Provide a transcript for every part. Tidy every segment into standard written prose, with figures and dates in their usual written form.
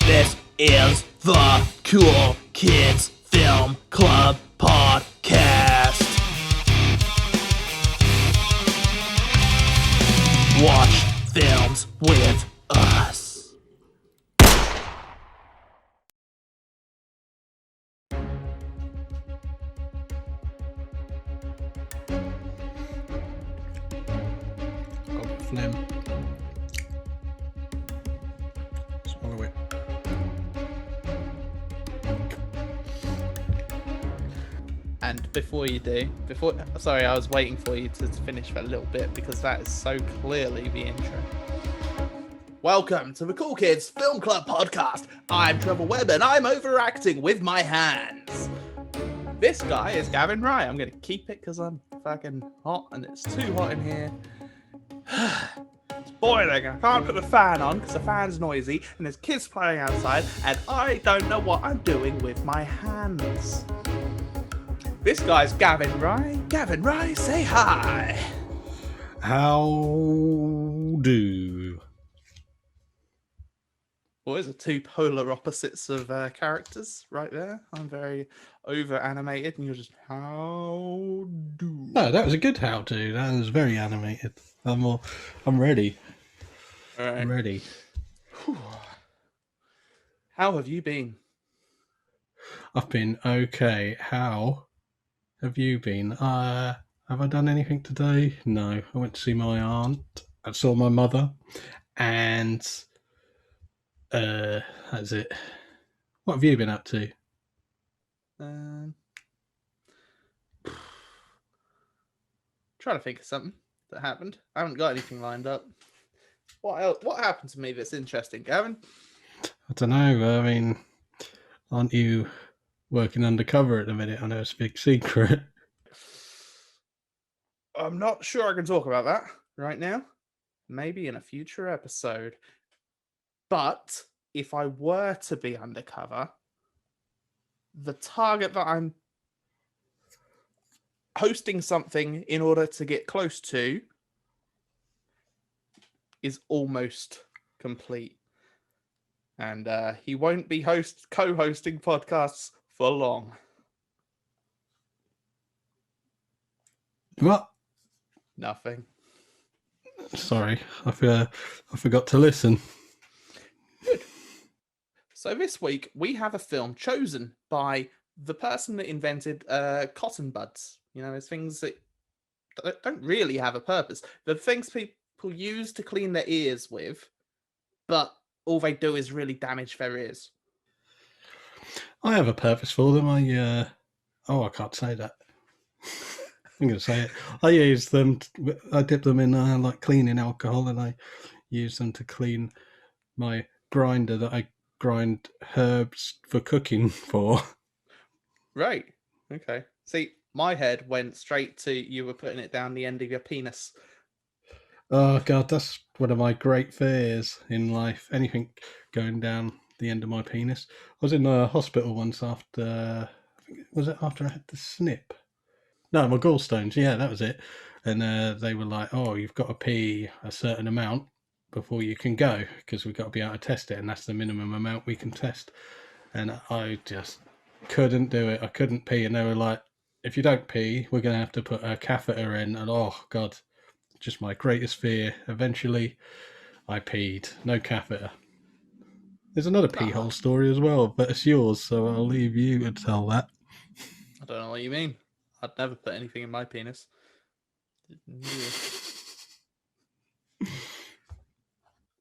This is the Cool Kids Film Club podcast. Watch films with us. Phlegm. Swallow it. And before you do, sorry, I was waiting for you to finish for a little bit because that is so clearly the intro. Welcome to the Cool Kids Film Club podcast. I'm Trevor Webb and I'm overacting with my hands. This guy is Gavin Rye. I'm going to keep it because I'm fucking hot and it's too hot in here. It's boiling. I can't put the fan on because the fan's noisy and there's kids playing outside and I don't know what I'm doing with my hands. This guy's Gavin Rye. Gavin Rye, say hi. How do? Well, those are two polar opposites of characters right there. I'm very over animated and you're just how do? No, that was a good how do. That was very animated. I'm ready. All right. I'm ready. Whew. How have you been? I've been okay. How have you been? Have I done anything today? No. I went to see my aunt. I saw my mother. And that's it. What have you been up to? Trying to think of something that happened. I haven't got anything lined up. What else? What happened to me that's interesting, Gavin? I don't know. I mean, aren't you working undercover at the minute? I know it's a big secret. I'm not sure I can talk about that right now. Maybe in a future episode. But if I were to be undercover, the target that I'm hosting something in order to get close to is almost complete. And he won't be co-hosting podcasts for long. What? Nothing. Sorry, I forgot to listen. Good. So this week we have a film chosen by the person that invented cotton buds. You know, it's things that don't really have a purpose. The things people use to clean their ears with, but all they do is really damage their ears. I have a purpose for them. I can't say that. I'm going to say it. I use them. I dip them in like cleaning alcohol, and I use them to clean my grinder that I grind herbs for cooking for. Right. Okay. See, my head went straight to you were putting it down the end of your penis. Oh God, that's one of my great fears in life. Anything going down the end of my penis. I was in a hospital once after. Was it after I had the snip? No, my gallstones. Yeah, that was it. And they were like, "Oh, you've got to pee a certain amount before you can go because we've got to be able to test it, and that's the minimum amount we can test." And I just couldn't do it. I couldn't pee, and they were like, "If you don't pee, we're going to have to put a catheter in." And oh God, just my greatest fear. Eventually, I peed. No catheter. There's another pee hole story as well, but it's yours, so I'll leave you to tell that. I don't know what you mean. I'd never put anything in my penis.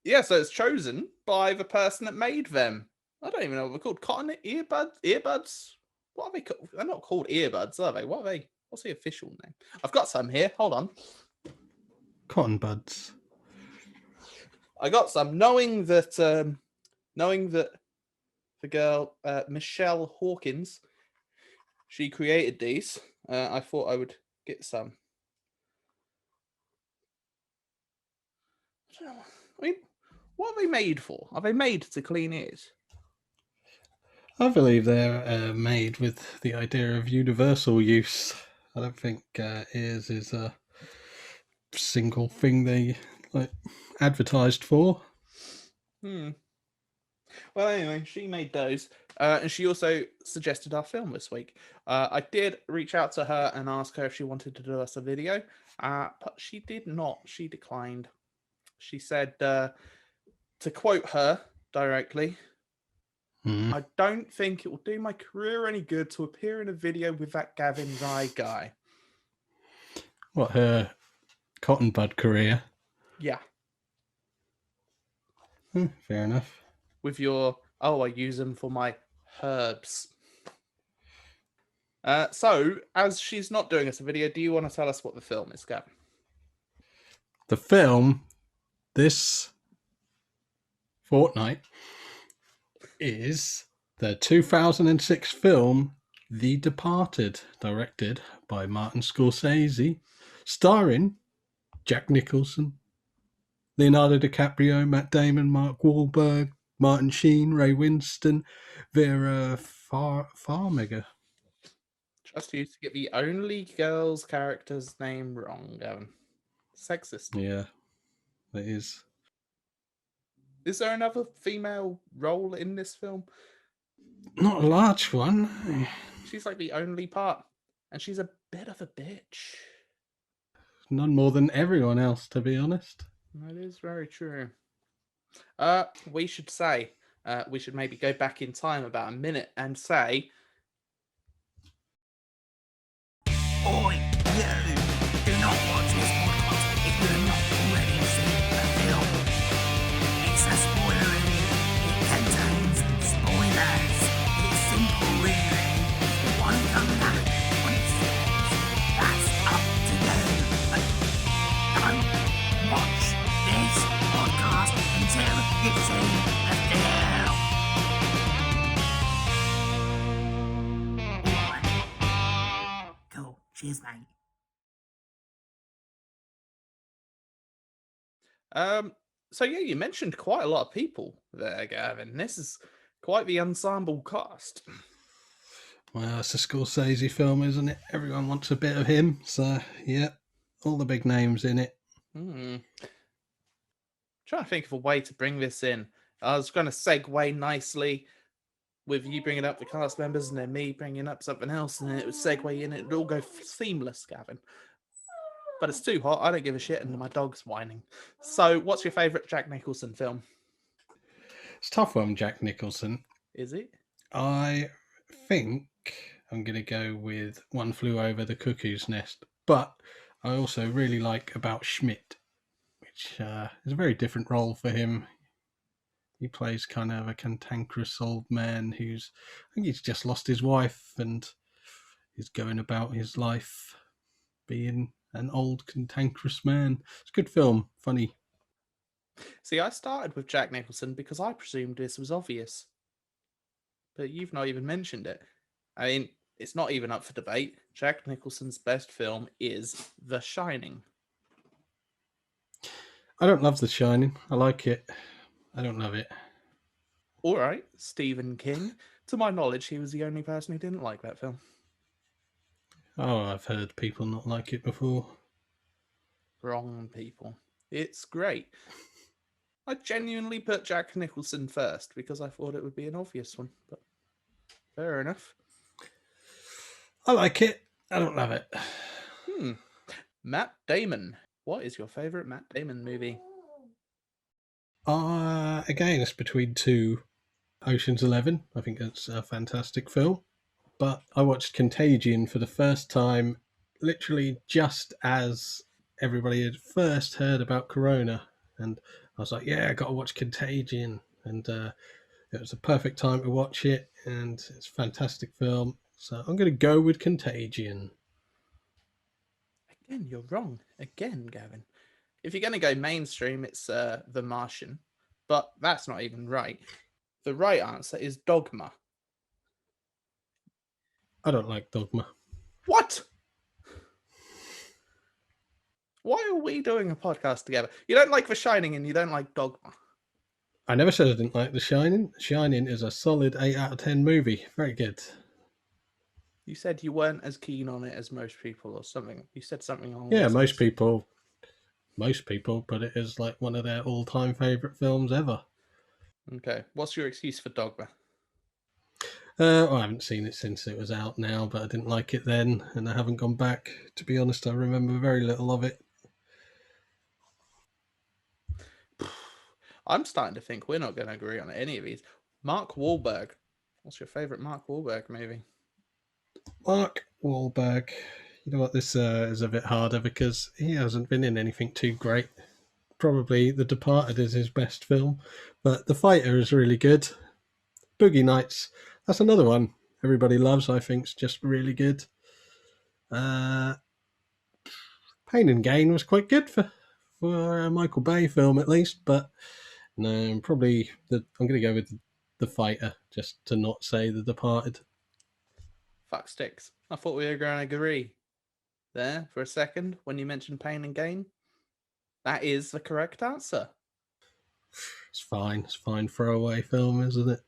Yeah, so it's chosen by the person that made them. I don't even know what they're called. Cotton earbuds? What are they called? They're not called earbuds, are they? What are they? What's the official name? I've got some here. Hold on. Cotton buds. I got some, knowing that the girl Michelle Hawkins, she created these. I thought I would get some. I don't know. I mean, what are they made for? Are they made to clean ears? I believe they're made with the idea of universal use. I don't think ears is a single thing they like advertised for. Well, anyway, she made those, and she also suggested our film this week. I did reach out to her and ask her if she wanted to do us a video, but she did not. She declined. She said, to quote her directly, I don't think it will do my career any good to appear in a video with that Gavin Rye guy. What, her cotton bud career? Yeah. Fair enough. With your, I use them for my herbs. So, as she's not doing us a video, do you want to tell us what the film is, Gavin? The film this fortnight is the 2006 film The Departed, directed by Martin Scorsese, starring Jack Nicholson, Leonardo DiCaprio, Matt Damon, Mark Wahlberg, Martin Sheen, Ray Winston, Vera Farmiga. Trust you to get the only girl's character's name wrong, Gavin. Sexist. Yeah, it is. Is there another female role in this film? Not a large one. She's like the only part, and she's a bit of a bitch. None more than everyone else, to be honest. That is very true. We should say, we should maybe go back in time about a minute and say, Oi, you! Do not watch this podcast if you have not already seen the film. It's a spoiler review. It contains spoilers. It's simple, really. If you want to come back once, that's up to you. But don't watch this podcast until you've seen the film. Alright. Cool. Cheers, mate. so yeah, you mentioned quite a lot of people there, Gavin. This is quite the ensemble cast. Well, it's a Scorsese film, isn't it? Everyone wants a bit of him. So, yeah, all the big names in it. Trying to think of a way to bring this in. I was going to segue nicely with you bringing up the cast members and then me bringing up something else, and then it would segue in. It would all go seamless, Gavin. But it's too hot. I don't give a shit, and my dog's whining. So, what's your favourite Jack Nicholson film? It's a tough one, Jack Nicholson. Is it? I think I'm going to go with One Flew Over the Cuckoo's Nest. But I also really like About Schmidt, which is a very different role for him. He plays kind of a cantankerous old man who's, I think he's just lost his wife and is going about his life being an old cantankerous man. It's a good film, funny. See, I started with Jack Nicholson because I presumed this was obvious. But you've not even mentioned it. I mean, it's not even up for debate. Jack Nicholson's best film is The Shining. I don't love The Shining. I like it. I don't love it. All right, Stephen King. To my knowledge, he was the only person who didn't like that film. Oh, I've heard people not like it before. Wrong people. It's great. I genuinely put Jack Nicholson first because I thought it would be an obvious one, but fair enough. I like it. I don't love it. Matt Damon. What is your favourite Matt Damon movie? Again, it's between two. Ocean's 11. I think it's a fantastic film. But I watched Contagion for the first time literally just as everybody had first heard about Corona. And I was like, yeah, I got to watch Contagion. And it was a perfect time to watch it. And it's a fantastic film. So I'm going to go with Contagion. Again, you're wrong. Again, Gavin. If you're going to go mainstream, it's The Martian. But that's not even right. The right answer is Dogma. I don't like Dogma. What? Why are we doing a podcast together? You don't like The Shining and you don't like Dogma. I never said I didn't like The Shining. Shining is a solid 8 out of 10 movie. Very good. You said you weren't as keen on it as most people or something. You said something along Yeah, those most lines. people put it as like one of their all-time favourite films ever. Okay. What's your excuse for Dogma? I haven't seen it since it was out now, but I didn't like it then, and I haven't gone back. To be honest, I remember very little of it. I'm starting to think we're not going to agree on any of these. Mark Wahlberg. What's your favourite Mark Wahlberg movie? Mark Wahlberg. You know what? This is a bit harder because he hasn't been in anything too great. Probably The Departed is his best film, but The Fighter is really good. Boogie Nights, that's another one everybody loves. I think it's just really good. Pain and Gain was quite good for a Michael Bay film at least, but no, probably I'm going to go with The Fighter just to not say The Departed. Fuck sticks. I thought we were going to agree there for a second when you mentioned Pain and Gain. That is the correct answer. It's fine throwaway film, isn't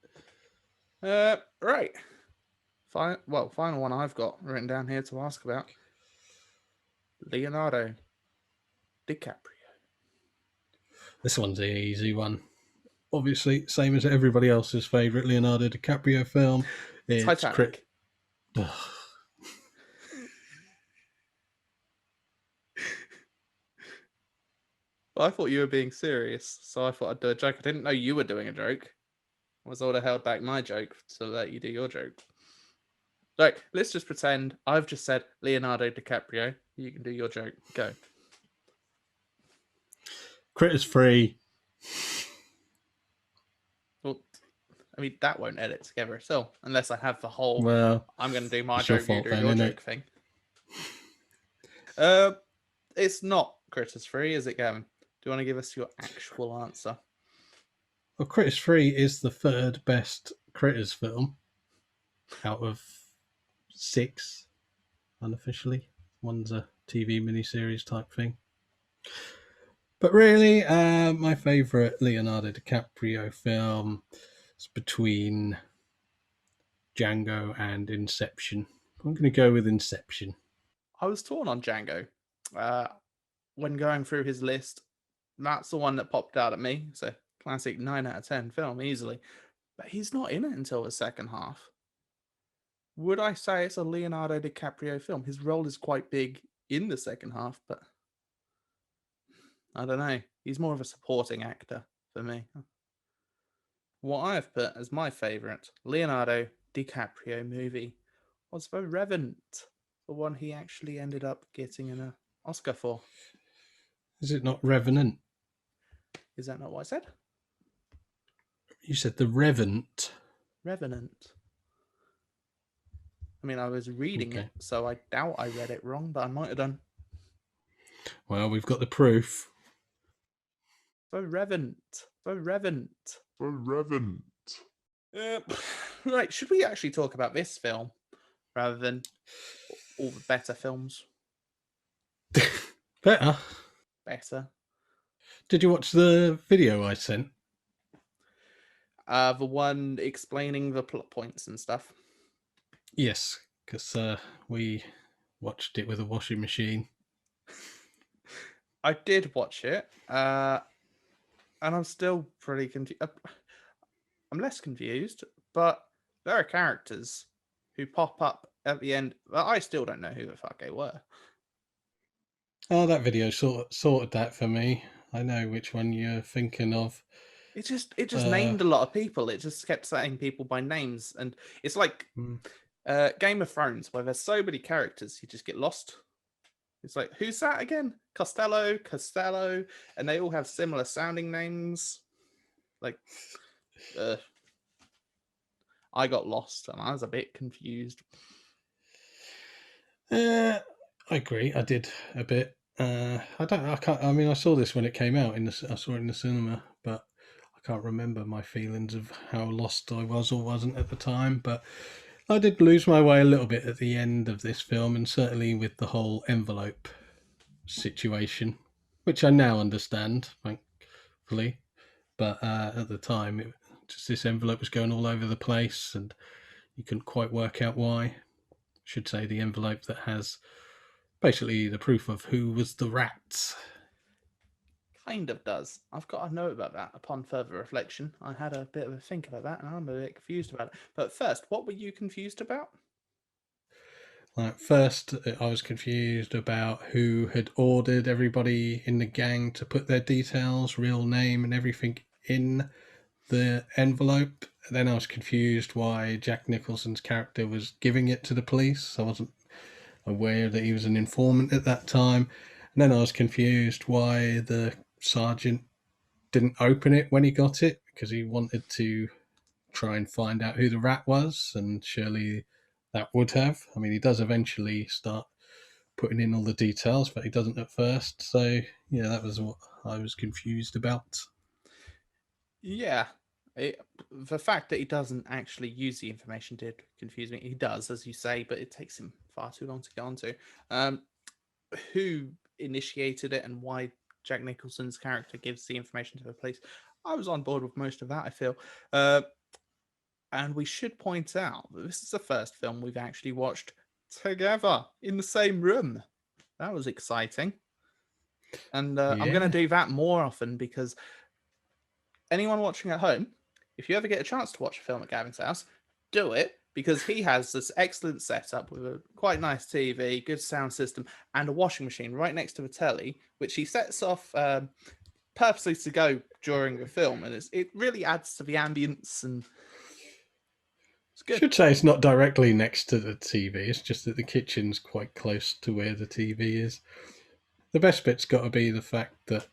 it? Right. Final one I've got written down here to ask about. Leonardo DiCaprio. This one's the easy one. Obviously, same as everybody else's favourite Leonardo DiCaprio film. It's Titanic. Well, I thought you were being serious, so I thought I'd do a joke. I didn't know you were doing a joke. I was order held back my joke to let you do your joke. Right, let's just pretend I've just said Leonardo DiCaprio. You can do your joke. Go. Critters 3. Well, I mean, that won't edit together still, unless I have the whole, Well, I'm going to do my it's your joke, you fault do then, your isn't joke it? thing. It's not Critters 3, is it, Gavin? Do you want to give us your actual answer? Well, Critters 3 is the third best Critters film out of 6, unofficially. One's a TV miniseries type thing. But really, my favourite Leonardo DiCaprio film is between Django and Inception. I'm going to go with Inception. I was torn on Django. When going through his list, that's the one that popped out at me. It's a classic 9 out of 10 film, easily. But he's not in it until the second half. Would I say it's a Leonardo DiCaprio film? His role is quite big in the second half, but I don't know. He's more of a supporting actor for me. What I've put as my favourite Leonardo DiCaprio movie was The Revenant, the one he actually ended up getting an Oscar for. Is it not Revenant? Is that not what I said? You said The Revenant. Revenant. I mean, I was reading it, so I doubt I read it wrong, but I might have done. Well, we've got the proof. The Revenant. The Revenant. The Revenant. Right, should we actually talk about this film rather than all the better films? Better. Better. Did you watch the video I sent? The one explaining the plot points and stuff. Yes, because we watched it with a washing machine. I did watch it, and I'm still pretty confused. I'm less confused, but there are characters who pop up at the end. Well, I still don't know who the fuck they were. Oh, that video sorted that for me. I know which one you're thinking of. It just named a lot of people. It just kept saying people by names, and it's like Game of Thrones, where there's so many characters, you just get lost. It's like, who's that again? Costello, and they all have similar sounding names. Like, I got lost, and I was a bit confused. I agree. I did a bit. I can't. I mean, I saw this when it came out. I saw it in the cinema, but I can't remember my feelings of how lost I was or wasn't at the time. But I did lose my way a little bit at the end of this film, and certainly with the whole envelope situation, which I now understand, thankfully. But at the time, this envelope was going all over the place, and you couldn't quite work out why. I should say the envelope that has basically the proof of who was the rat. kind of does. I've got a note about that upon further reflection. I had a bit of a think about that and I'm a bit confused about it. But first, what were you confused about? Like first, I was confused about who had ordered everybody in the gang to put their details, real name, and everything in the envelope. Then I was confused why Jack Nicholson's character was giving it to the police. I wasn't aware that he was an informant at that time. And then I was confused why the sergeant didn't open it when he got it, because he wanted to try and find out who the rat was, and surely that would have. I mean, he does eventually start putting in all the details, but he doesn't at first. So, yeah, that was what I was confused about. Yeah. The fact that he doesn't actually use the information did confuse me. He does, as you say, but it takes him far too long to get onto. Who initiated it and why Jack Nicholson's character gives the information to the police? I was on board with most of that, I feel. And we should point out that this is the first film we've actually watched together in the same room. That was exciting. And I'm going to do that more often because anyone watching at home, if you ever get a chance to watch a film at Gavin's house, do it because he has this excellent setup with a quite nice TV, good sound system, and a washing machine right next to the telly, which he sets off purposely to go during the film. And it really adds to the ambience and it's good. I should say it's not directly next to the TV. It's just that the kitchen's quite close to where the TV is. The best bit's got to be the fact that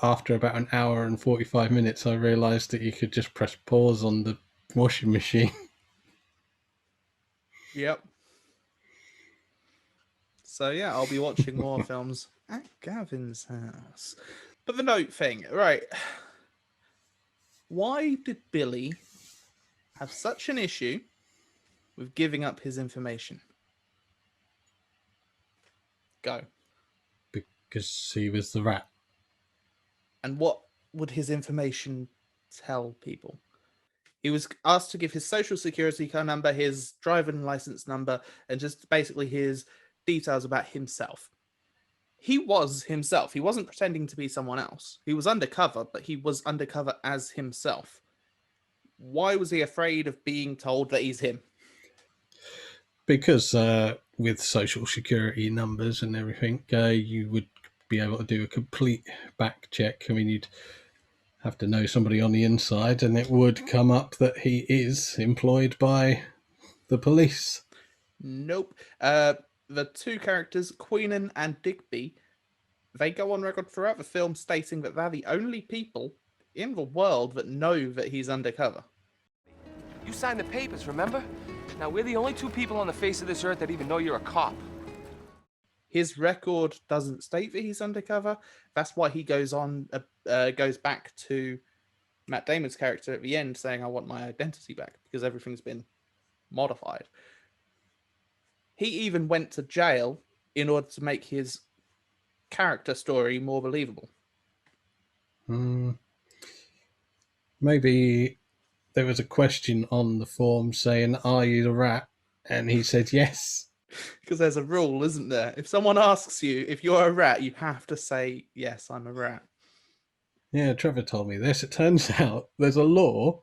after about an hour and 45 minutes, I realised that you could just press pause on the washing machine. Yep. So yeah, I'll be watching more films at Gavin's house. But the note thing, right. Why did Billy have such an issue with giving up his information? Go. Because he was the rat. And what would his information tell people? He was asked to give his social security card number, his driving license number, and just basically his details about himself. He was himself. He wasn't pretending to be someone else. He was undercover, but he was undercover as himself. Why was he afraid of being told that he's him? Because with social security numbers and everything, you would be able to do a complete back check. I mean, you'd have to know somebody on the inside, and it would come up that he is employed by the police. Nope. The two characters, Queenan and Digby, they go on record throughout the film stating that they're the only people in the world that know that he's undercover. You signed the papers, remember? Now we're the only two people on the face of this earth that even know you're a cop. His record doesn't state that he's undercover. That's why he goes back to Matt Damon's character at the end saying, I want my identity back because everything's been modified. He even went to jail in order to make his character story more believable. Maybe there was a question on the form saying, are you the rat? And he said yes. Because there's a rule, isn't there? If someone asks you if you're a rat, you have to say, yes, I'm a rat. Yeah, Trevor told me this. It turns out there's a law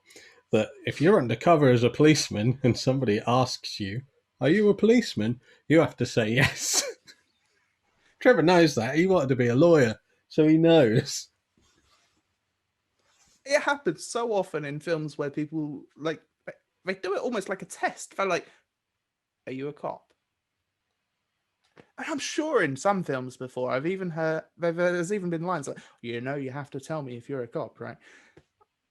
that if you're undercover as a policeman and somebody asks you, are you a policeman? You have to say yes. Trevor knows that. He wanted to be a lawyer, so he knows. It happens so often in films where people, like, they do it almost like a test. They're like, are you a cop? And I'm sure in some films before, I've even heard, there's even been lines like, you have to tell me if you're a cop, right?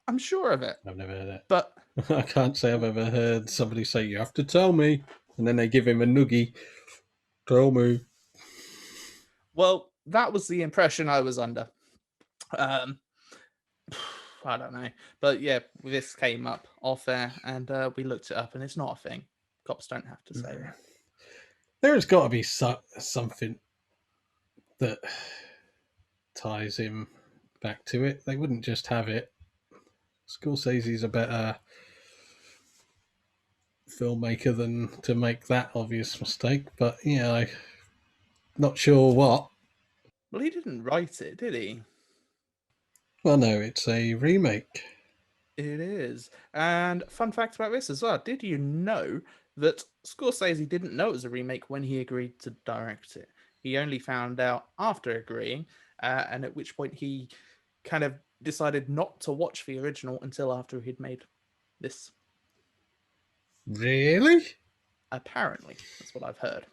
I'm sure of it. I've never heard it. But I can't say I've ever heard somebody say, you have to tell me. And then they give him a noogie. Tell me. Well, that was the impression I was under. I don't know. But yeah, this came up off air and we looked it up and it's not a thing. Cops don't have to say that. There has got to be something that ties him back to it. They wouldn't just have it. Scorsese's a better filmmaker than to make that obvious mistake. But yeah, I'm not sure what. Well, he didn't write it, did he? Well, no, it's a remake. It is. And fun fact about this as well. Did you know that Scorsese didn't know it was a remake when he agreed to direct it? He only found out after agreeing, and at which point he kind of decided not to watch the original until after he'd made this. Really? Apparently, that's what I've heard.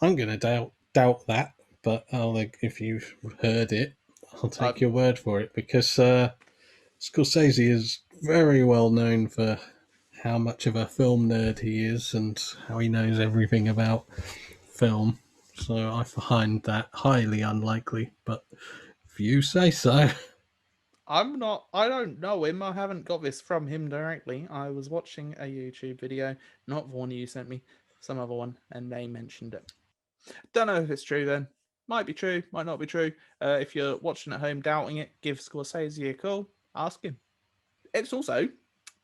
I'm going to doubt that, but if you've heard it, I'll take your word for it, because Scorsese is very well known for how much of a film nerd he is and how he knows everything about film. So I find that highly unlikely, but if you say so. I don't know him. I haven't got this from him directly. I was watching a YouTube video, not the one you sent me, some other one, and they mentioned it. Don't know if it's true then. Might be true, might not be true. If you're watching at home doubting it, give Scorsese a call, ask him. It's also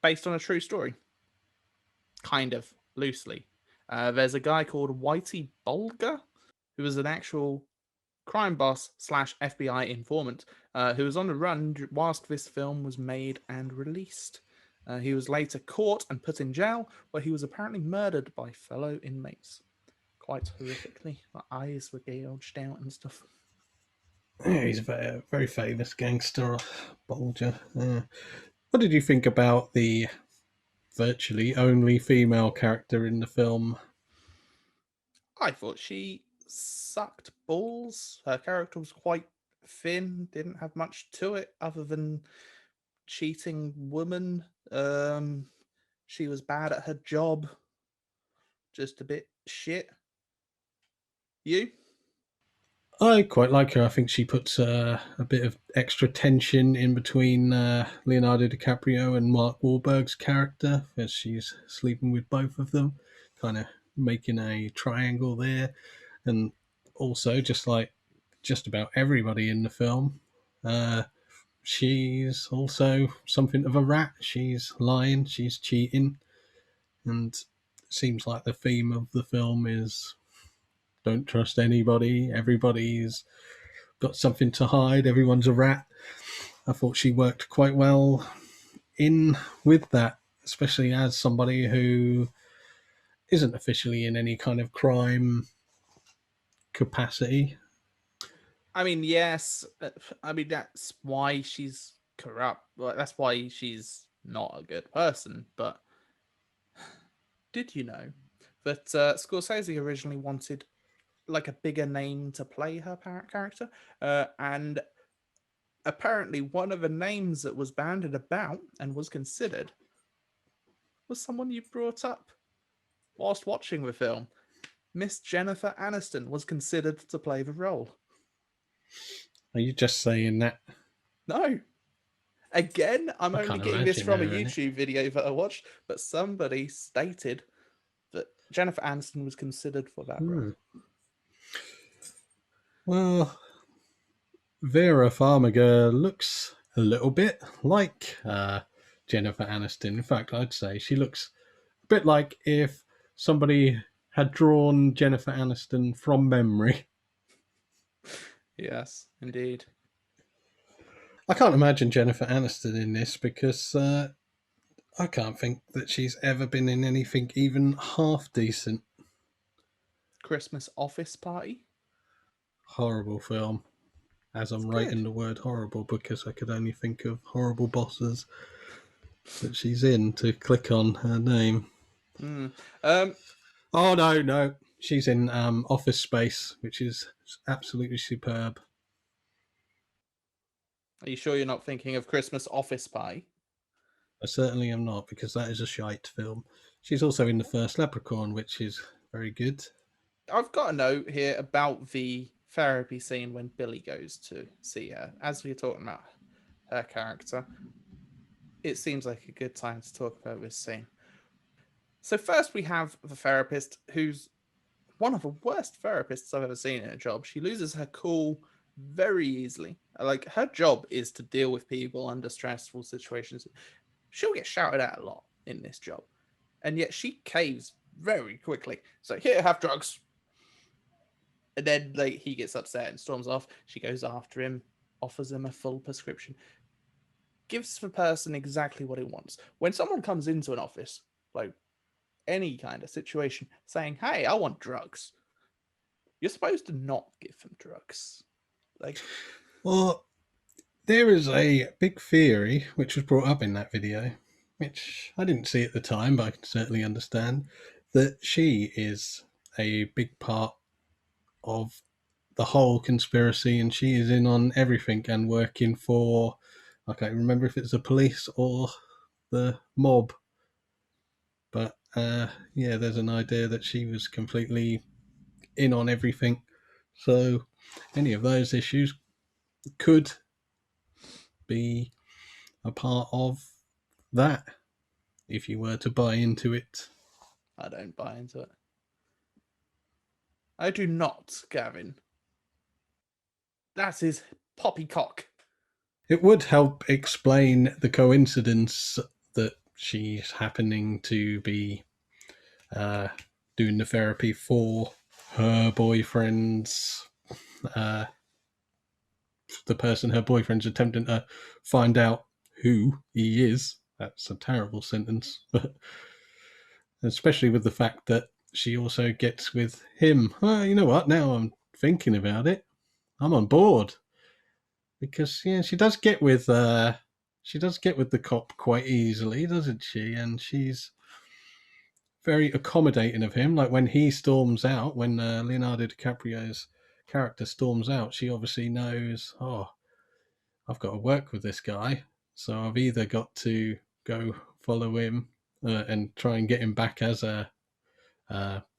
based on a true story. Kind of, loosely. There's a guy called Whitey Bulger, who was an actual crime boss / FBI informant who was on the run whilst this film was made and released. He was later caught and put in jail, where he was apparently murdered by fellow inmates. Quite horrifically. My eyes were gouged out and stuff. Yeah, he's a very famous gangster, Bulger. What did you think about the virtually only female character in the film? I thought she sucked balls. Her character was quite thin, didn't have much to it other than cheating woman. She was bad at her job. Just a bit shit. You? I quite like her. I think she puts a bit of extra tension in between Leonardo DiCaprio and Mark Wahlberg's character, as she's sleeping with both of them, kind of making a triangle there. And also, just like just about everybody in the film, she's also something of a rat. She's lying, she's cheating, and it seems like the theme of the film is don't trust anybody. Everybody's got something to hide. Everyone's a rat. I thought she worked quite well in with that, especially as somebody who isn't officially in any kind of crime capacity. I mean, yes. I mean, that's why she's corrupt. Like, that's why she's not a good person. But did you know that Scorsese originally wanted like a bigger name to play her character? And apparently, one of the names that was bandied about and was considered was someone you brought up whilst watching the film. Miss Jennifer Aniston was considered to play the role. Are you just saying that? No. Again, I'm I only can't getting this imagine from a her in it. YouTube video that I watched, but somebody stated that Jennifer Aniston was considered for that role. Well, Vera Farmiga looks a little bit like Jennifer Aniston. In fact, I'd say she looks a bit like if somebody had drawn Jennifer Aniston from memory. Yes, indeed. I can't imagine Jennifer Aniston in this because I can't think that she's ever been in anything even half decent. Christmas Office Party. Horrible film. As I'm It's writing good. the word horrible because I could only think of horrible bosses that she's in to click on her name. Mm. Oh, no. She's in Office Space, which is absolutely superb. Are you sure you're not thinking of Christmas Office Party? I certainly am not, because that is a shite film. She's also in The First Leprechaun, which is very good. I've got a note here about the therapy scene when Billy goes to see her. As we're talking about her character, it seems like a good time to talk about this scene. So first we have the therapist, who's one of the worst therapists I've ever seen in a job. She loses her cool very easily. Like, her job is to deal with people under stressful situations. She'll get shouted at a lot in this job, and yet she caves very quickly. So, here, have drugs. And then like he gets upset and storms off. She goes after him, offers him a full prescription, gives the person exactly what he wants. When someone comes into an office, like any kind of situation, saying, "Hey, I want drugs," you're supposed to not give them drugs. Like, Well, there is a big theory which was brought up in that video, which I didn't see at the time, but I can certainly understand, that she is a big part of the whole conspiracy and she is in on everything and working for, I can't remember if it's the police or the mob, but yeah, there's an idea that she was completely in on everything. So any of those issues could be a part of that if you were to buy into it. I don't buy into it. I do not, Gavin. That is poppycock. It would help explain the coincidence that she's happening to be doing the therapy for her boyfriend's, the person her boyfriend's attempting to find out who he is. That's a terrible sentence, but especially with the fact that she also gets with him. Well, you know what? Now I'm thinking about it, I'm on board because yeah, she does get with the cop quite easily, doesn't she? And she's very accommodating of him. Like when he storms out, when Leonardo DiCaprio's character storms out, she obviously knows, oh, I've got to work with this guy, so I've either got to go follow him and try and get him back as a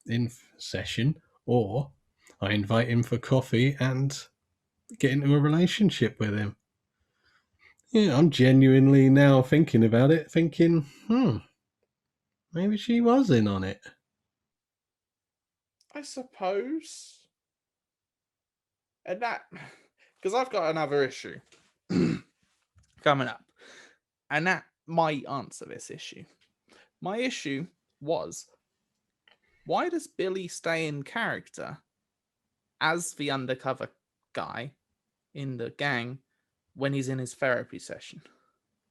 in session, or I invite him for coffee and get into a relationship with him. Yeah, I'm genuinely now thinking about it, thinking, maybe she was in on it. I suppose. And that, because I've got another issue coming up, and that might answer this issue. My issue was, why does Billy stay in character as the undercover guy in the gang when he's in his therapy session?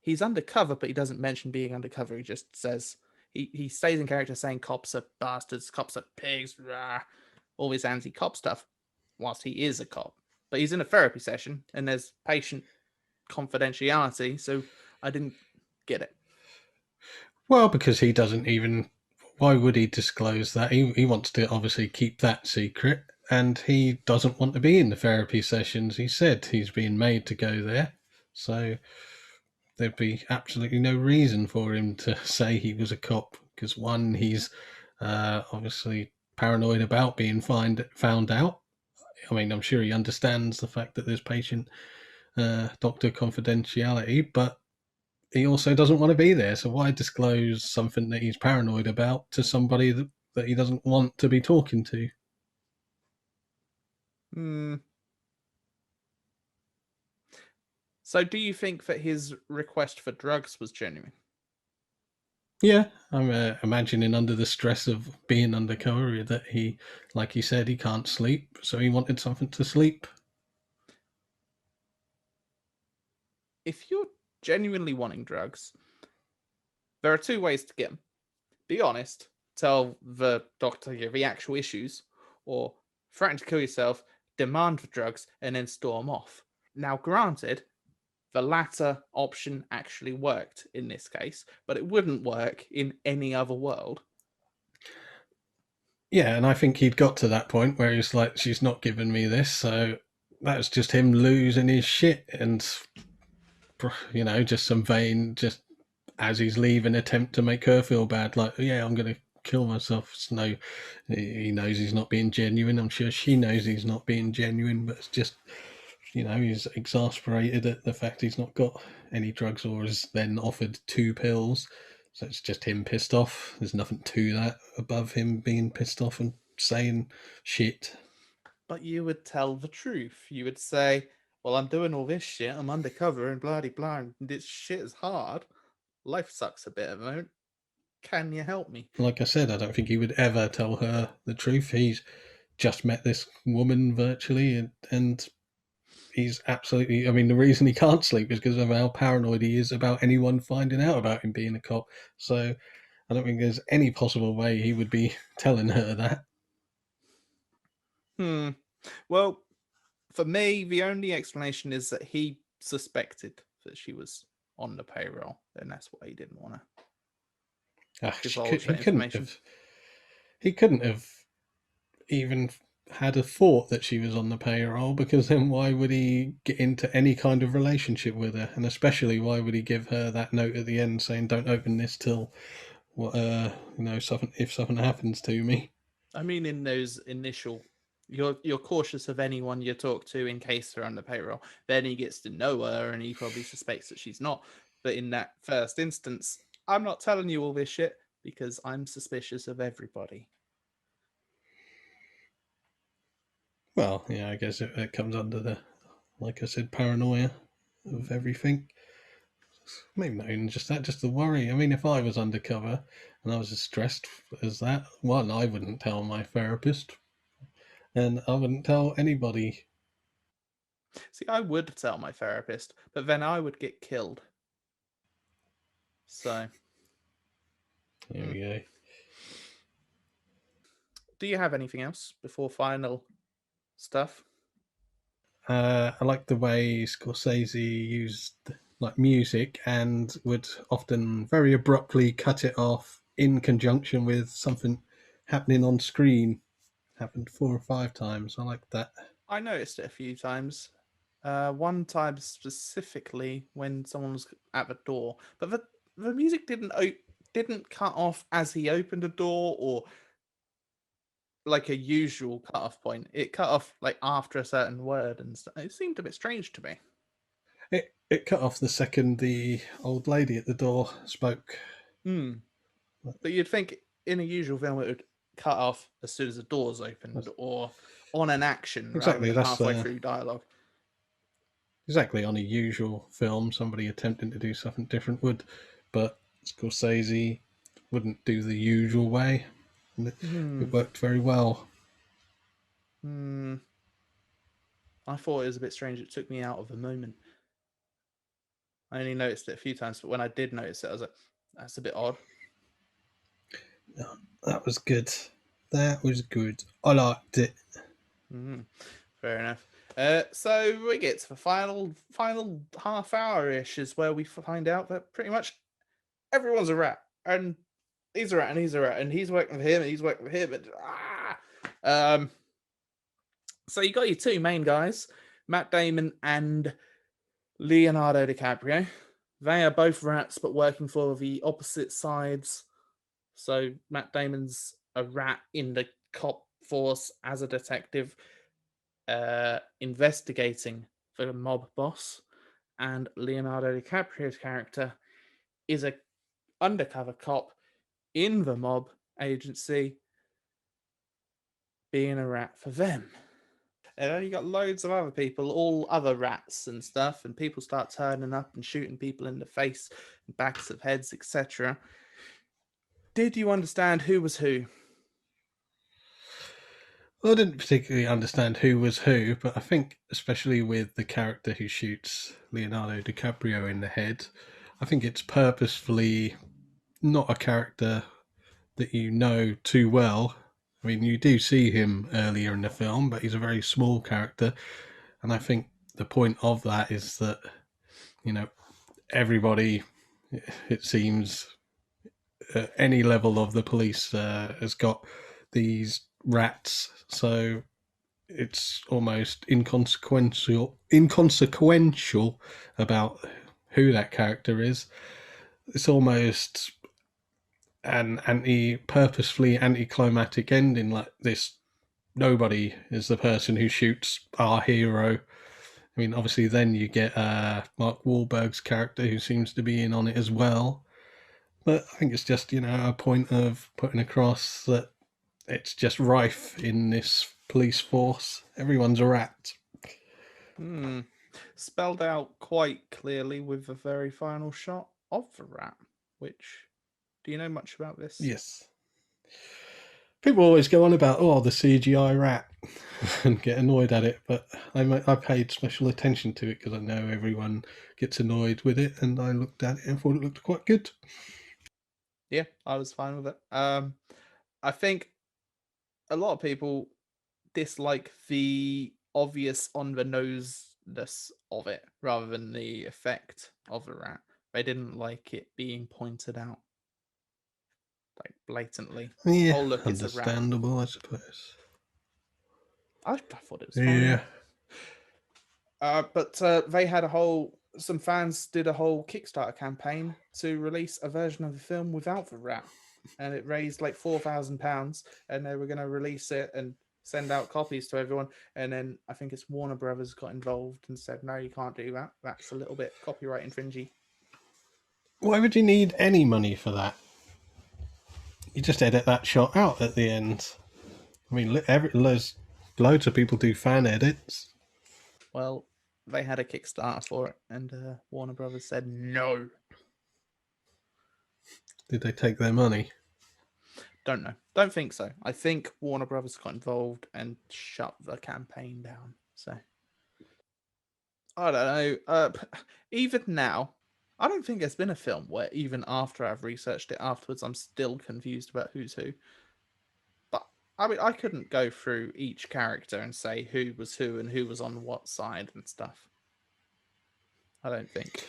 He's undercover, but he doesn't mention being undercover. He just says, he stays in character saying cops are bastards, cops are pigs, rah, all this anti-cop stuff, whilst he is a cop. But he's in a therapy session and there's patient confidentiality, so I didn't get it. Well, because he doesn't even. Why would he disclose that? He wants to obviously keep that secret, and he doesn't want to be in the therapy sessions. He said he's being made to go there, so there'd be absolutely no reason for him to say he was a cop. Because one, he's obviously paranoid about being found out. I mean, I'm sure he understands the fact that there's patient doctor confidentiality, but he also doesn't want to be there. So why disclose something that he's paranoid about to somebody that he doesn't want to be talking to? So do you think that his request for drugs was genuine? Yeah, I'm imagining under the stress of being undercover that he, like he said, he can't sleep, so he wanted something to sleep. If you're genuinely wanting drugs, there are two ways to get them. Be honest, tell the doctor the actual issues, or threaten to kill yourself, demand for drugs, and then storm off. Now, granted, the latter option actually worked in this case, but it wouldn't work in any other world. Yeah, and I think he'd got to that point where he's like, she's not giving me this, so that's just him losing his shit and, you know, just some vain, just as he's leaving, attempt to make her feel bad, like, yeah, I'm going to kill myself. It's no, he knows he's not being genuine. I'm sure she knows he's not being genuine, but it's just, you know, he's exasperated at the fact he's not got any drugs or is then offered 2 pills. So it's just him pissed off. There's nothing to that above him being pissed off and saying shit. But you would tell the truth. You would say, well, I'm doing all this shit, I'm undercover and blah blah, and this shit is hard. Life sucks a bit at the moment. Can you help me? Like I said, I don't think he would ever tell her the truth. just met this woman virtually, and he's absolutely. I mean, the reason he can't sleep is because of how paranoid he is about anyone finding out about him being a cop. So I don't think there's any possible way he would be telling her that. Well, for me, the only explanation is that he suspected that she was on the payroll, and that's why he didn't want to divulge that information. He couldn't have even had a thought that she was on the payroll, because then why would he get into any kind of relationship with her? And especially, why would he give her that note at the end saying, "Don't open this till something, if something happens to me." I mean, in those initial, you're cautious of anyone you talk to in case they're on the payroll. Then he gets to know her, and he probably suspects that she's not. But in that first instance, I'm not telling you all this shit because I'm suspicious of everybody. Well, yeah, I guess it comes under the, like I said, paranoia of everything. Maybe not even just that, just the worry. I mean, if I was undercover and I was as stressed as that, one, I wouldn't tell my therapist, and I wouldn't tell anybody. See, I would tell my therapist, but then I would get killed. So, There we go. do you have anything else before final stuff? I like the way Scorsese used like music and would often very abruptly cut it off in conjunction with something happening on screen. Happened 4 or 5 times. I like that. I noticed it a few times. One time specifically when someone was at the door, but the music didn't cut off as he opened the door or like a usual cut off point. It cut off like after a certain word and stuff. It seemed a bit strange to me. It cut off the second the old lady at the door spoke. But you'd think in a usual film it would cut off as soon as the doors opened or on an action rather Exactly, than that's halfway through dialogue. Exactly, on a usual film, somebody attempting to do something different would, but Scorsese wouldn't do the usual way. And it worked very well. I thought it was a bit strange. It took me out of the moment. I only noticed it a few times, but when I did notice it, I was like, that's a bit odd. That was good. That was good. I liked it. Fair enough. So we get to the final half hour ish is where we find out that pretty much everyone's a rat, and he's a rat, and he's a rat, and he's working for him, and he's working for him, and so you got your two main guys, Matt Damon and Leonardo DiCaprio. They are both rats, but working for the opposite sides. So Matt Damon's a rat in the cop force as a detective, investigating for the mob boss, and Leonardo DiCaprio's character is a undercover cop in the mob agency, being a rat for them. And then you got loads of other people, all other rats and stuff, and people start turning up and shooting people in the face, backs of heads, etc. Did you understand who was who? Well, I didn't particularly understand who was who, but I think, especially with the character who shoots Leonardo DiCaprio in the head, I think it's purposefully not a character that you know too well. I mean, you do see him earlier in the film, but he's a very small character. And I think the point of that is that, everybody, it seems, at any level of the police has got these rats. So it's almost inconsequential about who that character is. It's almost an purposefully anticlimactic ending, like this. Nobody is the person who shoots our hero. I mean, obviously, then you get Mark Wahlberg's character who seems to be in on it as well. But I think it's just, a point of putting across that it's just rife in this police force. Everyone's a rat. Spelled out quite clearly with the very final shot of the rat, which, do you know much about this? Yes. People always go on about the CGI rat and get annoyed at it, but I paid special attention to it because I know everyone gets annoyed with it, and I looked at it and thought it looked quite good. Yeah, I was fine with it. I think a lot of people dislike the obvious on the noseness of it rather than the effect of the rat. They didn't like it being pointed out like blatantly. Yeah, Oh, look, it's a rat. understandable, I suppose. I thought it was fine. Yeah. But they had some fans did a whole Kickstarter campaign to release a version of the film without the rat, and it raised like £4,000, and they were going to release it and send out copies to everyone. And then I think it's Warner Brothers got involved and said, no, you can't do that. That's a little bit copyright infringing. Why would you need any money for that? You just edit that shot out at the end. I mean, loads of people do fan edits. Well, they had a Kickstarter for it, and Warner Brothers said no. Did they take their money? Don't know. Don't think so. I think Warner Brothers got involved and shut the campaign down. So I don't know. Even now, I don't think there's been a film where even after I've researched it afterwards, I'm still confused about who's who. But I mean, I couldn't go through each character and say who was who and who was on what side and stuff. I don't think.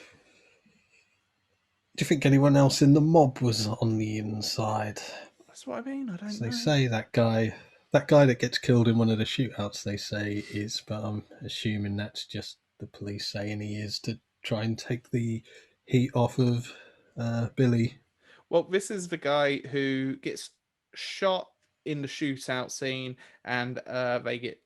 Do you think anyone else in the mob was on the inside? That's what I mean. I don't know. They say that guy that gets killed in one of the shootouts, they say is, but I'm assuming that's just the police saying he is to try and take the heat off of Billy. Well, this is the guy who gets shot in the shootout scene, and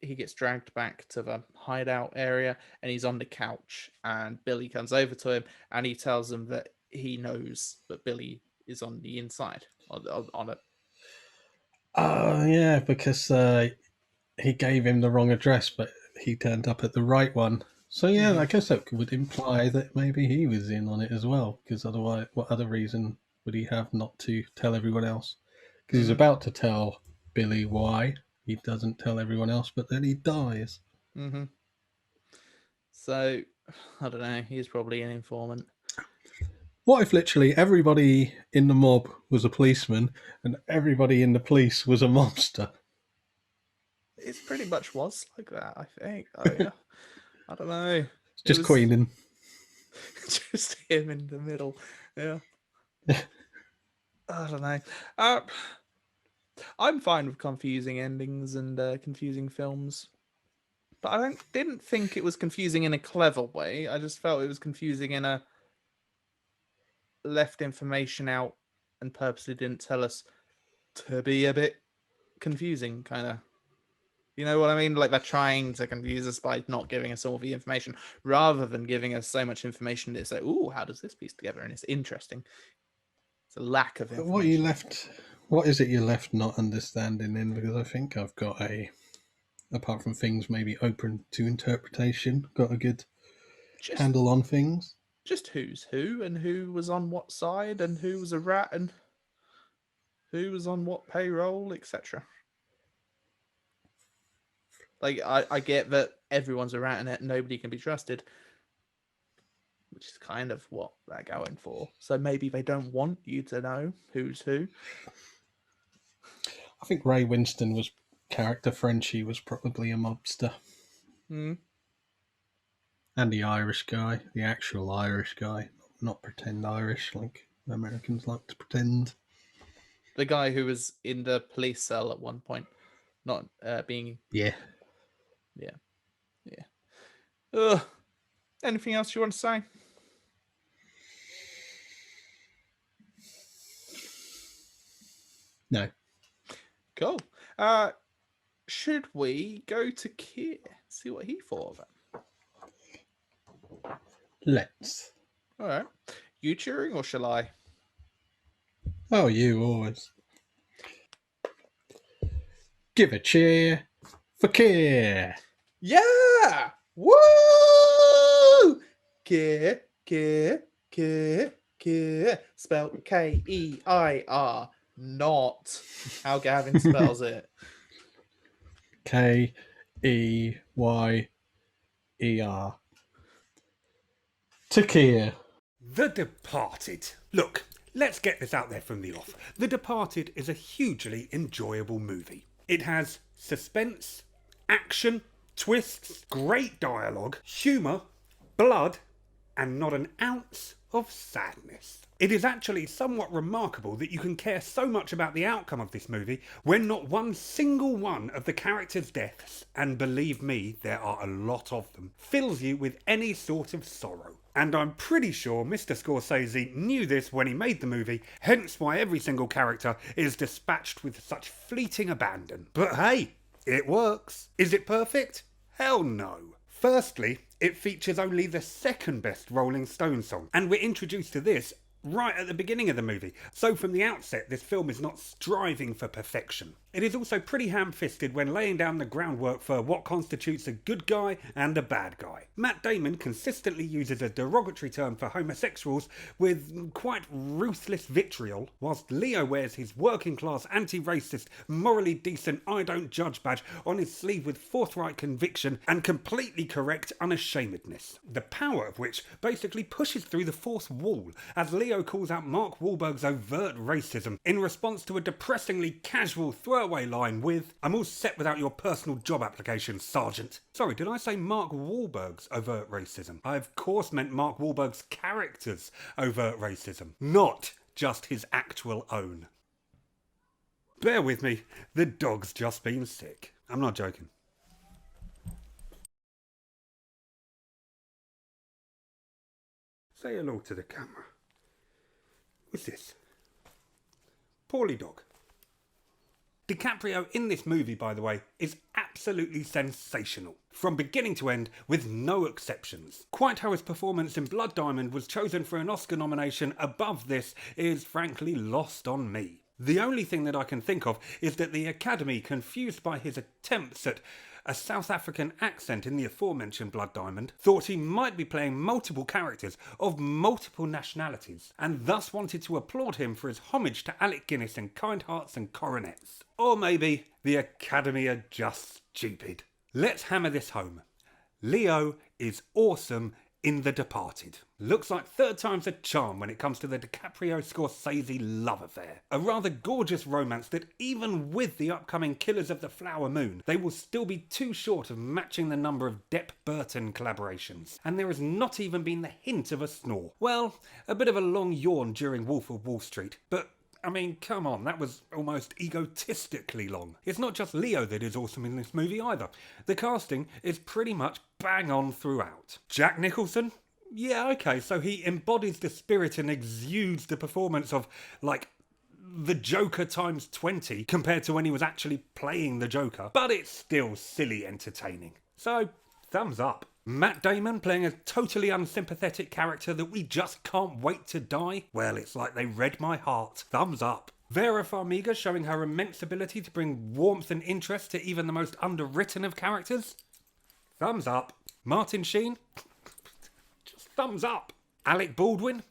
he gets dragged back to the hideout area, and he's on the couch, and Billy comes over to him, and he tells him that he knows that Billy is on the inside on it. Oh yeah, because he gave him the wrong address, but he turned up at the right one. So yeah, I guess that would imply that maybe he was in on it as well. Because otherwise, what other reason would he have not to tell everyone else? Because he's about to tell Billy why he doesn't tell everyone else, but then he dies. Mm-hmm. So I don't know. He's probably an informant. What if literally everybody in the mob was a policeman and everybody in the police was a mobster? It pretty much was like that, I think. Oh yeah. I don't know. It's just Queening. Just him in the middle. Yeah. I don't know. I'm fine with confusing endings and confusing films, but I didn't think it was confusing in a clever way. I just felt it was confusing in a left information out and purposely didn't tell us to be a bit confusing, kind of. You know what I mean? Like they're trying to confuse us by not giving us all the information, rather than giving us so much information that it's like, ooh, how does this piece together? And it's interesting. It's a lack of information. What is it you left not understanding in? Because I think I've got apart from things maybe open to interpretation, got a good handle on things. Just who's who and who was on what side and who was a rat and who was on what payroll, etc. Like, I get that everyone's a rat and that nobody can be trusted, which is kind of what they're going for. So maybe they don't want you to know who's who. I think Ray Winston was character Frenchie was probably a mobster. Mm. And the Irish guy, the actual Irish guy, not pretend Irish like Americans like to pretend. The guy who was in the police cell at one point, not being... Yeah. Ugh. Anything else you want to say? No. Cool. Should we go to Keir, see what he thought of it? Let's. All right. You cheering or shall I? Oh, you always. Give a cheer for Keir. Yeah! Woo! Keir. Spelled Keir. not how Gavin spells it. Keyyer. To Keir. The Departed. Look, let's get this out there from the off. The Departed is a hugely enjoyable movie. It has suspense, action, twists, great dialogue, humour, blood, and not an ounce of sadness. It is actually somewhat remarkable that you can care so much about the outcome of this movie when not one single one of the characters' deaths, and believe me, there are a lot of them, fills you with any sort of sorrow. And I'm pretty sure Mr. Scorsese knew this when he made the movie, hence why every single character is dispatched with such fleeting abandon. But hey, it works. Is it perfect? Hell no. Firstly, it features only the second best Rolling Stones song, and we're introduced to this right at the beginning of the movie, so from the outset this film is not striving for perfection. It is also pretty ham-fisted when laying down the groundwork for what constitutes a good guy and a bad guy. Matt Damon consistently uses a derogatory term for homosexuals with quite ruthless vitriol, whilst Leo wears his working-class, anti-racist, morally decent I don't judge badge on his sleeve with forthright conviction and completely correct unashamedness, the power of which basically pushes through the fourth wall as Leo calls out Mark Wahlberg's overt racism in response to a depressingly casual throwaway line with, "I'm all set without your personal job application, Sergeant." Sorry, did I say Mark Wahlberg's overt racism? I of course meant Mark Wahlberg's character's overt racism, not just his actual own. Bear with me, the dog's just been sick. I'm not joking. Say hello to the camera. What's this? Poorly dog. DiCaprio in this movie, by the way, is absolutely sensational. From beginning to end, with no exceptions. Quite how his performance in Blood Diamond was chosen for an Oscar nomination above this is frankly lost on me. The only thing that I can think of is that the Academy, confused by his attempts at a South African accent in the aforementioned Blood Diamond, thought he might be playing multiple characters of multiple nationalities, and thus wanted to applaud him for his homage to Alec Guinness and Kind Hearts and Coronets. Or maybe the Academy are just stupid. Let's hammer this home. Leo is awesome in The Departed. Looks like third time's a charm when it comes to the DiCaprio-Scorsese love affair. A rather gorgeous romance that even with the upcoming Killers of the Flower Moon, they will still be too short of matching the number of Depp Burton collaborations. And there has not even been the hint of a snore. Well, a bit of a long yawn during Wolf of Wall Street, but I mean, come on, that was almost egotistically long. It's not just Leo that is awesome in this movie either. The casting is pretty much bang on throughout. Jack Nicholson? Yeah, okay, so he embodies the spirit and exudes the performance of, like, the Joker times 20 compared to when he was actually playing the Joker. But it's still silly entertaining. So, thumbs up. Matt Damon playing a totally unsympathetic character that we just can't wait to die? Well, it's like they read my heart. Thumbs up. Vera Farmiga showing her immense ability to bring warmth and interest to even the most underwritten of characters? Thumbs up. Martin Sheen? Just thumbs up. Alec Baldwin?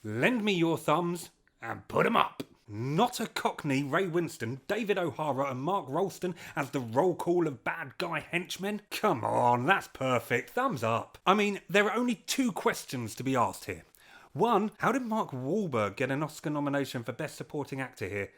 Lend me your thumbs and put 'em up. Not a Cockney, Ray Winston, David O'Hara and Mark Rolston as the roll call of bad guy henchmen? Come on, that's perfect. Thumbs up. I mean, there are only two questions to be asked here. One, how did Mark Wahlberg get an Oscar nomination for Best Supporting Actor here?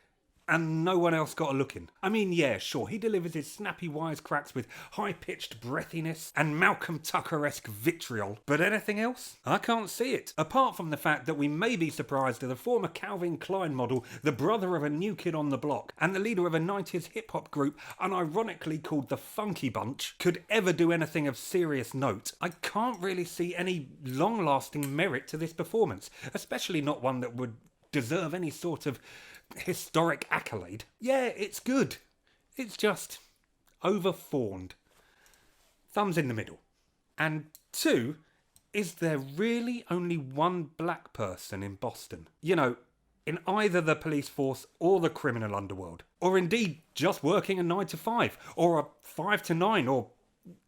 And no one else got a look in. I mean, yeah, sure, he delivers his snappy wisecracks with high-pitched breathiness and Malcolm Tucker-esque vitriol. But anything else? I can't see it. Apart from the fact that we may be surprised that the former Calvin Klein model, the brother of a New Kid on the Block, and the leader of a 90s hip-hop group unironically called the Funky Bunch, could ever do anything of serious note. I can't really see any long-lasting merit to this performance, especially not one that would deserve any sort of historic accolade. Yeah, it's good. It's just over-fawned. Thumbs in the middle. And two, is there really only one black person in Boston? You know, in either the police force or the criminal underworld. Or indeed, just working a 9 to 5, or a 5 to 9, or,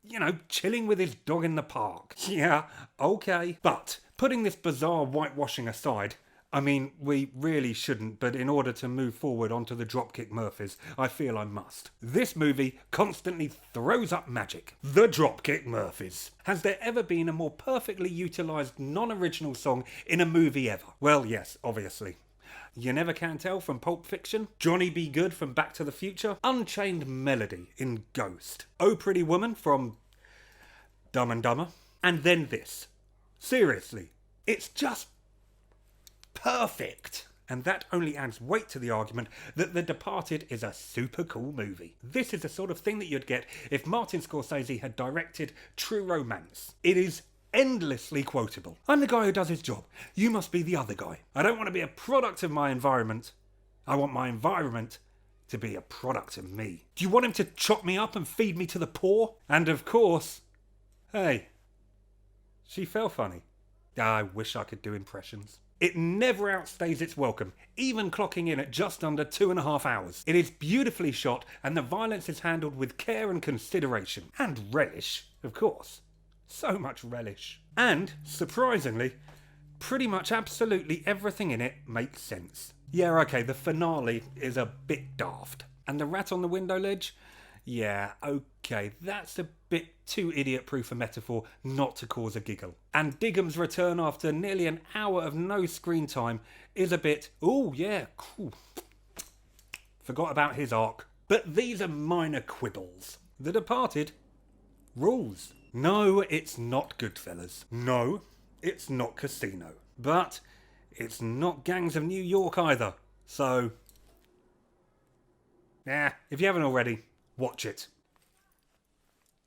you know, chilling with his dog in the park. Yeah, okay. But, putting this bizarre whitewashing aside, I mean, we really shouldn't, but in order to move forward onto the Dropkick Murphys, I feel I must. This movie constantly throws up magic. The Dropkick Murphys. Has there ever been a more perfectly utilised non-original song in a movie ever? Well, yes, obviously. You Never Can Tell from Pulp Fiction, Johnny Be Good from Back to the Future, Unchained Melody in Ghost, Oh Pretty Woman from Dumb and Dumber, and then this. Seriously, it's just perfect. And that only adds weight to the argument that The Departed is a super cool movie. This is the sort of thing that you'd get if Martin Scorsese had directed True Romance. It is endlessly quotable. I'm the guy who does his job. You must be the other guy. I don't want to be a product of my environment. I want my environment to be a product of me. Do you want him to chop me up and feed me to the poor? And of course, hey, she felt funny. I wish I could do impressions. It never outstays its welcome, even clocking in at just under 2.5 hours. It is beautifully shot, and the violence is handled with care and consideration. And relish, of course. So much relish. And, surprisingly, pretty much absolutely everything in it makes sense. Yeah, okay, the finale is a bit daft. And the rat on the window ledge? Yeah, okay, that's a bit too idiot-proof a metaphor not to cause a giggle. And Diggum's return after nearly an hour of no screen time is a bit, ooh, yeah, cool. Forgot about his arc. But these are minor quibbles. The Departed rules. No, it's not Goodfellas. No, it's not Casino. But it's not Gangs of New York either. So, if you haven't already, watch it.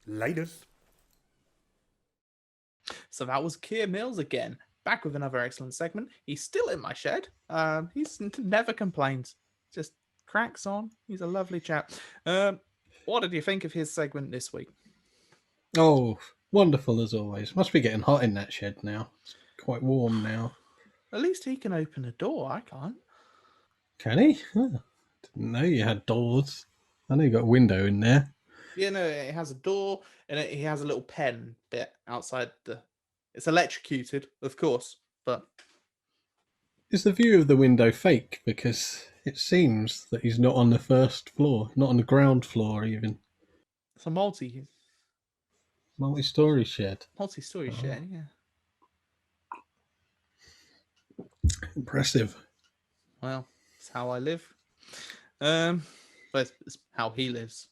Laters. So that was Keir Mills again, back with another excellent segment. He's still in my shed. He's never complains. Just cracks on. He's a lovely chap. What did you think of his segment this week? Oh, wonderful as always. Must be getting hot in that shed now. It's quite warm now. At least he can open a door. I can't. Can he? Oh, didn't know you had doors. I know you got a window in there. Yeah, no, it has a door and he has a little pen bit outside the. It's electrocuted, of course, but Is the view of the window fake? Because it seems that he's not on the first floor, not on the ground floor even. it's a multi-story Multi-story shed. shed. Yeah. Impressive. Well, it's how I live. But it's how he lives.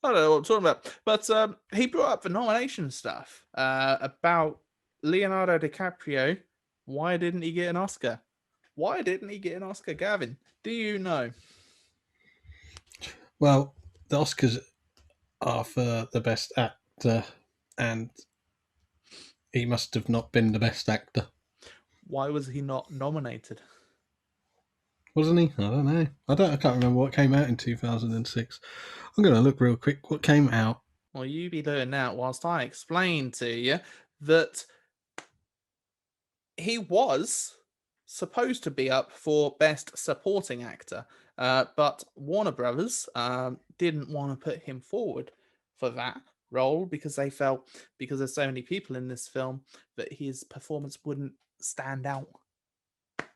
I don't know what I'm talking about. But he brought up the nomination stuff about Leonardo DiCaprio. Why didn't he get an Oscar? Why didn't he get an Oscar, Gavin? Do you know? Well, the Oscars are for the best actor, and he must have not been the best actor. Why was he not nominated? Wasn't he? I don't know. I can't remember what came out in 2006. I'm going to look real quick what came out. Well, you be doing that whilst I explain to you that he was supposed to be up for Best Supporting Actor, but Warner Brothers didn't want to put him forward for that role because they felt, because there's so many people in this film, that his performance wouldn't stand out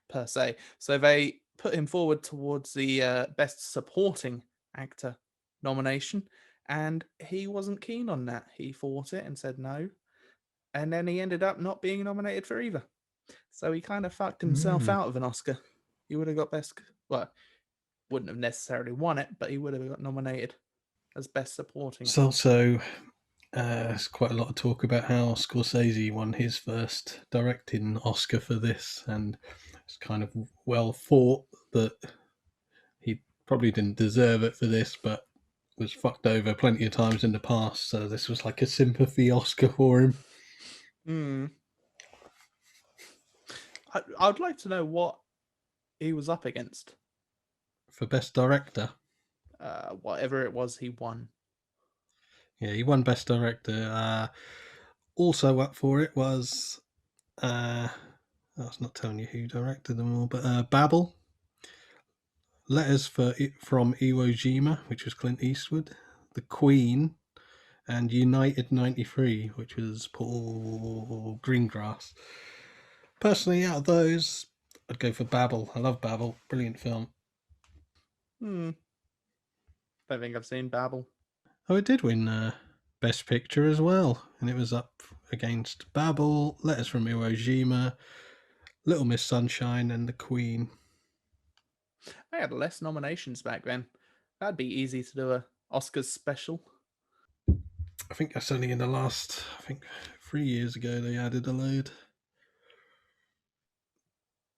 per se. So they put him forward towards the Best Supporting Actor nomination, and he wasn't keen on that. He fought it and said no, and then he ended up not being nominated for either. So he kind of fucked himself out of an Oscar. He would have got wouldn't have necessarily won it, but he would have got nominated as Best Supporting. It's also there's quite a lot of talk about how Scorsese won his first directing Oscar for this, and it's kind of well thought that he probably didn't deserve it for this, but was fucked over plenty of times in the past, so this was like a sympathy Oscar for him. I'd like to know what he was up against. For Best Director? Whatever it was he won. Yeah, he won Best Director. Also up for it was... I was not telling you who directed them all, but Babel. Letters from Iwo Jima, which was Clint Eastwood. The Queen. And United 93, which was Paul Greengrass. Personally, out of those, I'd go for Babel. I love Babel. Brilliant film. Don't think I've seen Babel. Oh, it did win Best Picture as well, and it was up against Babel, Letters from Iwo Jima, Little Miss Sunshine, and The Queen. I had less nominations back then. That'd be easy to do a Oscars special. I think that's only in the last, 3 years ago they added a load.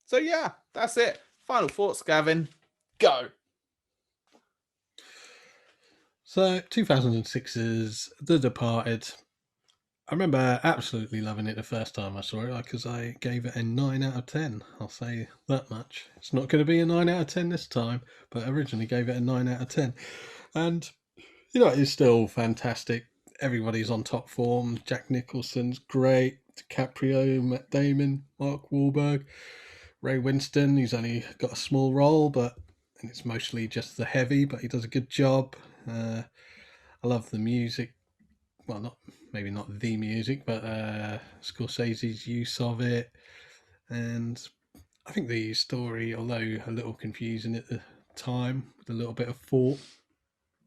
So yeah, that's it. Final thoughts, Gavin. Go. So 2006's The Departed. I remember absolutely loving it the first time I saw it, because I gave it a 9 out of 10. I'll say that much. It's not going to be a 9 out of 10 this time, but I originally gave it a 9 out of 10. And, it's still fantastic. Everybody's on top form. Jack Nicholson's great. DiCaprio, Matt Damon, Mark Wahlberg, Ray Winston, he's only got a small role, and it's mostly just the heavy, but he does a good job. I love the music. Well, maybe not the music, but Scorsese's use of it. And I think the story, although a little confusing at the time, with a little bit of thought,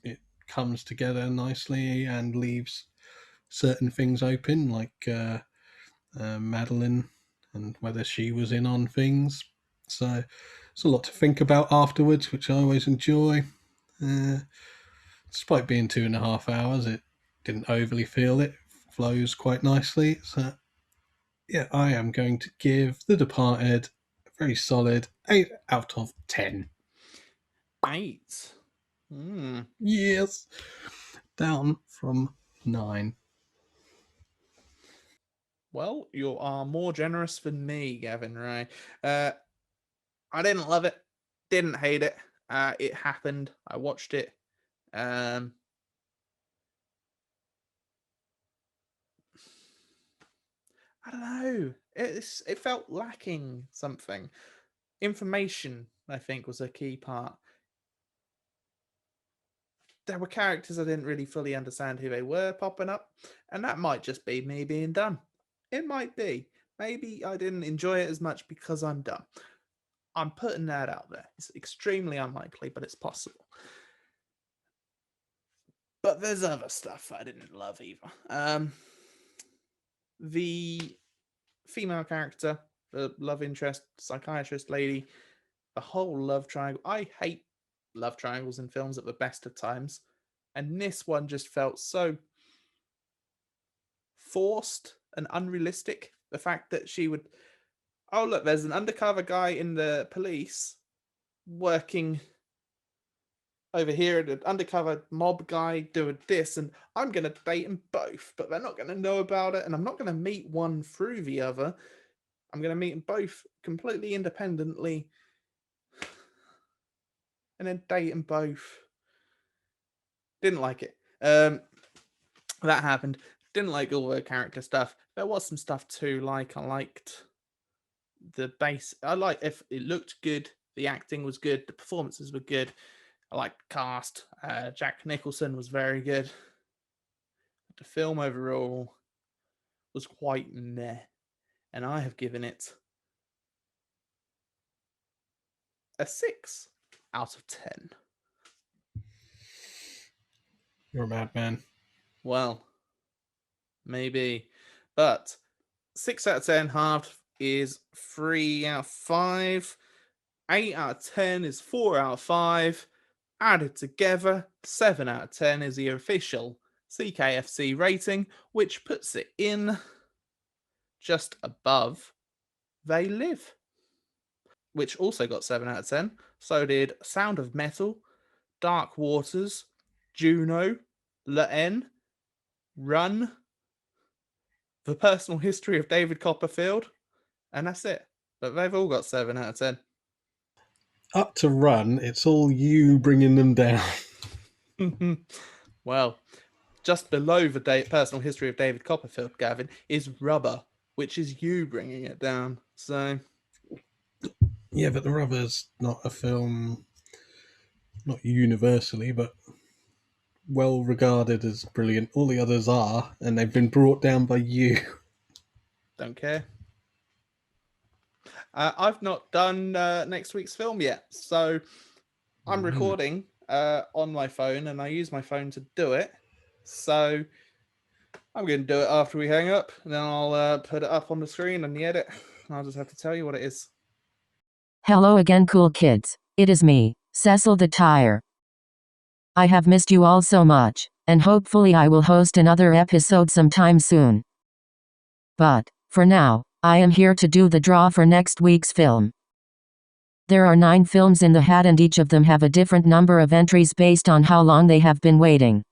it comes together nicely and leaves certain things open, like Madeline and whether she was in on things. So it's a lot to think about afterwards, which I always enjoy. Despite being 2.5 hours, it didn't overly feel it. Flows quite nicely. So yeah, I am going to give The Departed a very solid 8 out of 10. 8. Yes. Down from 9. Well, you are more generous than me, Gavin, right? I didn't love it, didn't hate it. It happened. I watched it. I don't know. It felt lacking something. Information, I think, was a key part. There were characters I didn't really fully understand who they were popping up, and that might just be me being dumb. It might be. Maybe I didn't enjoy it as much because I'm dumb. I'm putting that out there. It's extremely unlikely, but it's possible. But there's other stuff I didn't love either. The female character, the love interest, psychiatrist lady, the whole love triangle. I hate love triangles in films at the best of times. And this one just felt so forced and unrealistic. The fact that she would, oh, look, there's an undercover guy in the police working over here, an undercover mob guy doing this, and I'm going to date them both, but they're not going to know about it, and I'm not going to meet one through the other. I'm going to meet them both completely independently and then date them both. Didn't like it. That happened. Didn't like all the character stuff. There was some stuff too, like I liked the base. I like if it looked good, the acting was good, the performances were good. I liked the cast. Jack Nicholson was very good. The film overall was quite meh, and I have given it a 6 out of 10. You're a madman. Well, maybe, but 6 out of 10 halved is 3 out of 5. 8 out of 10 is 4 out of 5. Added together, 7 out of 10 is the official CKFC rating, which puts it in just above They Live, which also got 7 out of 10. So did Sound of Metal, Dark Waters, Juno, L'En, Run, The Personal History of David Copperfield, and that's it. But they've all got 7 out of 10. Up to Run, it's all you bringing them down. Well, just below the Personal History of David Copperfield, Gavin, is Rubber, which is you bringing it down. So, Yeah, but The Rubber's not a film, not universally, but well regarded as brilliant. All the others are, and they've been brought down by you. don't care. I've not done next week's film yet, so I'm recording on my phone, and I use my phone to do it. So I'm going to do it after we hang up, and then I'll put it up on the screen and the edit. I'll just have to tell you what it is. Hello again, cool kids. It is me, Cecil the Tire. I have missed you all so much, and hopefully I will host another episode sometime soon. But, for now, I am here to do the draw for next week's film. There are 9 films in the hat, and each of them have a different number of entries based on how long they have been waiting.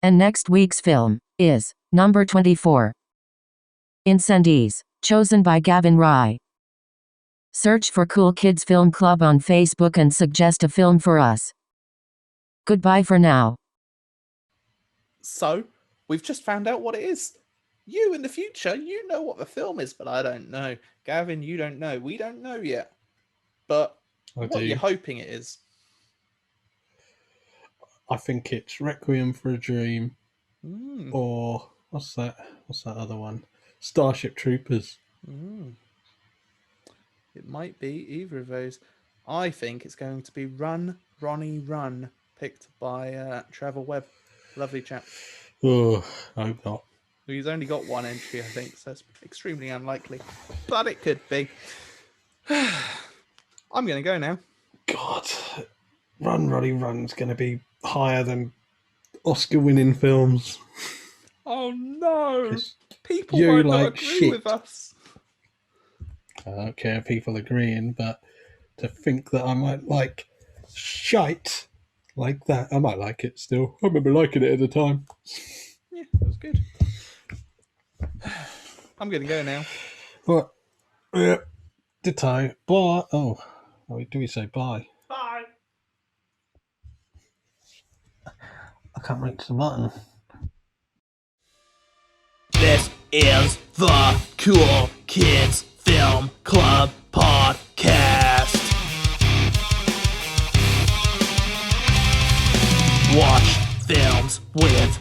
And next week's film is number 24. Incendies, chosen by Gavin Rye. Search for Cool Kids Film Club on Facebook and suggest a film for us. Goodbye for now. So, we've just found out what it is. You in the future, you know what the film is, but I don't know. Gavin, you don't know. We don't know yet. But what are you hoping it is? I think it's Requiem for a Dream, or what's that other one? Starship Troopers. It might be either of those. I think it's going to be Run, Ronnie, Run, picked by Trevor Webb. Lovely chap. Oh, I hope not. He's only got 1 entry, I think, so it's extremely unlikely. But it could be. I'm going to go now. God, Run, Roddy, Run's going to be higher than Oscar-winning films. Oh no! People you might like not agree shit. with us. I don't care if people agreeing, but to think that I might like shite like that, I might like it still. I remember liking it at the time. Yeah, it was good. I'm going to go now. What? Yeah. Ditto. Bye. Oh, do we say bye? Bye. I can't reach the button. This is the Cool Kids Film Club podcast. Watch films with